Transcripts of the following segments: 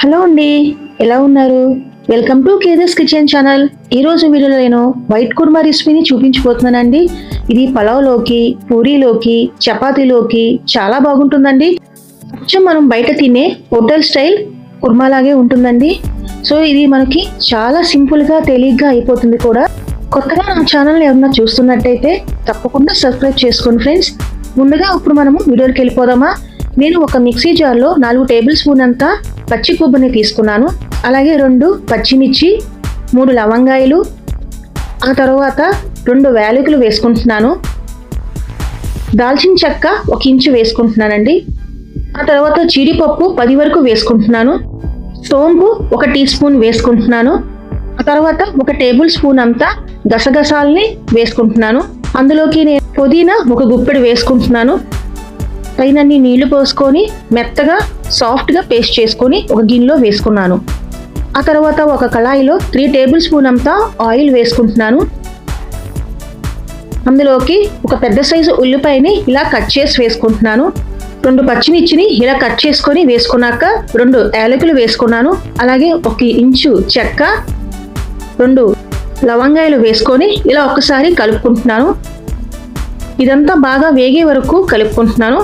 Hello అండి, ఎలా ఉన్నారు? Welcome to Kedar's kitchen channel. ఈరోజు వీడియోలో నేను వైట్ కుర్మా రెసిపీని చూపించబోతున్నానండి. ఇది పలావ్లోకి, పూరీలోకి, చపాతీలోకి చాలా బాగుంటుందండి. కొంచెం మనం బయట తినే హోటల్ స్టైల్ కుర్మా లాగే ఉంటుందండి. సో ఇది మనకి చాలా సింపుల్గా తేలిగ్గా అయిపోతుంది కూడా. కొత్తగా నా ఛానల్ ఏమన్నా చూస్తున్నట్టయితే తప్పకుండా సబ్స్క్రైబ్ చేసుకోండి ఫ్రెండ్స్. ముందుగా ఇప్పుడు మనము వీడియోకి వెళ్ళిపోదామా. నేను ఒక మిక్సీ జార్లో 4 టేబుల్ స్పూన్ అంతా పచ్చి కొబ్బరిని తీసుకున్నాను. అలాగే 2 పచ్చిమిర్చి, 3 లవంగాయలు, ఆ తర్వాత 2 యాలకులు వేసుకుంటున్నాను. దాల్చిన చెక్క 1 ఇంచు వేసుకుంటున్నానండి. ఆ తర్వాత జీడిపప్పు 10 వరకు వేసుకుంటున్నాను. సోంపు 1 టీ స్పూన్ వేసుకుంటున్నాను. ఆ తర్వాత 1 టేబుల్ స్పూన్ అంతా గసగసాలని వేసుకుంటున్నాను. అందులోకి నేను పుదీనా 1 గుప్పెడు వేసుకుంటున్నాను. తగినన్ని నీళ్లు పోసుకొని మెత్తగా సాఫ్ట్గా పేస్ట్ చేసుకొని ఒక గిన్నెలో వేసుకున్నాను. ఆ తర్వాత ఒక కళాయిలో 3 టేబుల్ స్పూన్ అంతా ఆయిల్ వేసుకుంటున్నాను. అందులోకి ఒక పెద్ద సైజు ఉల్లిపాయని ఇలా కట్ చేసి వేసుకుంటున్నాను. 2 పచ్చిమిర్చిని ఇలా కట్ చేసుకొని వేసుకున్నాక 2 యాలకులు వేసుకున్నాను. అలాగే 1 ఇంచు చెక్క, 2 లవంగాయలు వేసుకొని ఇలా ఒక్కసారి కలుపుకుంటున్నాను. ఇదంతా బాగా వేగే వరకు కలుపుకుంటున్నాను.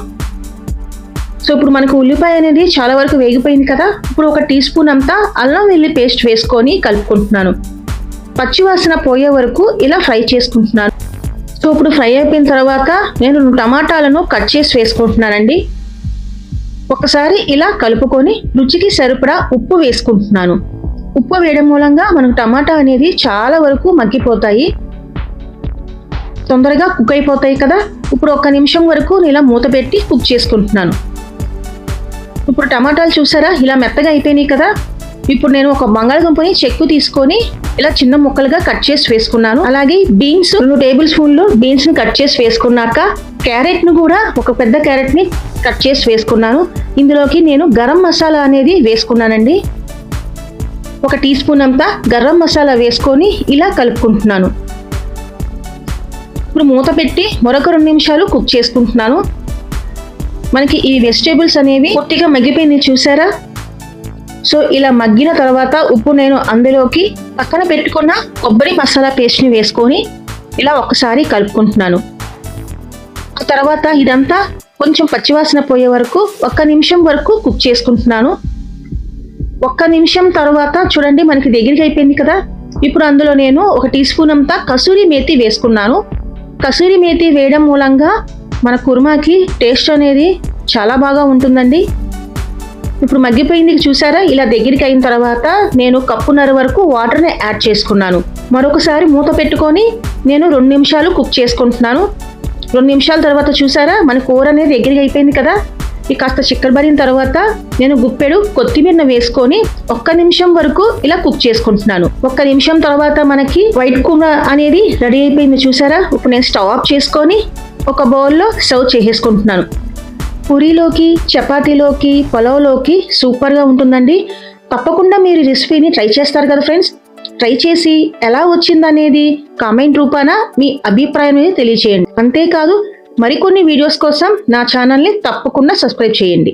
సో ఇప్పుడు మనకు ఉల్లిపాయ అనేది చాలా వరకు వేగిపోయింది కదా. ఇప్పుడు 1 టీ స్పూన్ అంతా అల్లం వెల్లుల్లి పేస్ట్ వేసుకొని కలుపుకుంటున్నాను. పచ్చివాసన పోయే వరకు ఇలా ఫ్రై చేసుకుంటున్నాను. సో ఇప్పుడు ఫ్రై అయిపోయిన తర్వాత నేను టమాటాలను కట్ చేసి వేసుకుంటున్నానండి. ఒకసారి ఇలా కలుపుకొని రుచికి సరిపడా ఉప్పు వేసుకుంటున్నాను. ఉప్పు వేయడం మూలంగా మనకు టమాటా అనేది చాలా వరకు మగ్గిపోతాయి, తొందరగా కుక్ అయిపోతాయి కదా. ఇప్పుడు 1 నిమిషం వరకు ఇలా మూత పెట్టి కుక్ చేసుకుంటున్నాను. ఇప్పుడు టమాటాలు చూసారా ఇలా మెత్తగా అయిపోయినాయి కదా. ఇప్పుడు నేను ఒక బంగాళదుంపని చెక్కు తీసుకొని ఇలా చిన్న ముక్కలుగా కట్ చేసి వేసుకున్నాను. అలాగే బీన్స్ 2 టేబుల్ స్పూన్లు బీన్స్ని కట్ చేసి వేసుకున్నాక క్యారెట్ను కూడా ఒక పెద్ద క్యారెట్ని కట్ చేసి వేసుకున్నాను. ఇందులోకి నేను గరం మసాలా అనేది వేసుకున్నానండి. 1 టీ స్పూన్ అంతా గరం మసాలా వేసుకొని ఇలా కలుపుకుంటున్నాను. ఇప్పుడు మూత పెట్టి మరొక 2 నిమిషాలు కుక్ చేసుకుంటున్నాను. మనకి ఈ వెజిటేబుల్స్ అనేవి పూర్తిగా మగ్గిపోయింది చూసారా. సో ఇలా మగ్గిన తర్వాత ఉప్పు నేను అందులోకి పక్కన పెట్టుకున్న కొబ్బరి మసాలా పేస్ట్ని వేసుకొని ఇలా ఒకసారి కలుపుకుంటున్నాను. ఆ తర్వాత ఇదంతా కొంచెం పచ్చివాసన పోయే వరకు 1 నిమిషం వరకు కుక్ చేసుకుంటున్నాను. 1 నిమిషం తర్వాత చూడండి మనకి దగ్గరికి అయిపోయింది కదా. ఇప్పుడు అందులో నేను 1 టీ స్పూన్ అంతా కసూరి మేతి వేసుకున్నాను. కసూరి మేతి వేయడం మూలంగా మన కుర్మాకి టేస్ట్ అనేది చాలా బాగా ఉంటుందండి. ఇప్పుడు మగ్గిపోయింది చూసారా. ఇలా దగ్గరికి అయిన తర్వాత నేను 1 కప్పున్నర వరకు వాటర్ని యాడ్ చేసుకున్నాను. మరొకసారి మూత పెట్టుకొని నేను 2 నిమిషాలు కుక్ చేసుకుంటున్నాను. 2 నిమిషాల తర్వాత చూసారా మన కూర అనేది దగ్గరికి అయిపోయింది కదా. ఇది కాస్త చిక్కబడిన తర్వాత నేను గుప్పెడు కొత్తిమీరను వేసుకొని 1 నిమిషం వరకు ఇలా కుక్ చేసుకుంటున్నాను. 1 నిమిషం తర్వాత మనకి వైట్ కుర్మా అనేది రెడీ అయిపోయింది చూసారా. ఇప్పుడు నేను స్టవ్ ఆఫ్ చేసుకొని ఒక బౌల్లో సర్వ్ చేసేసుకుంటున్నాను. పూరీలోకి, చపాతీలోకి, పలావ్లోకి సూపర్గా ఉంటుందండి. తప్పకుండా మీరు రెసిపీని ట్రై చేస్తారు కదా ఫ్రెండ్స్. ట్రై చేసి ఎలా వచ్చిందనేది కామెంట్ రూపాన మీ అభిప్రాయం తెలియచేయండి. అంతేకాదు మరికొన్ని వీడియోస్ కోసం నా ఛానల్ని తప్పకుండా సబ్స్క్రైబ్ చేయండి.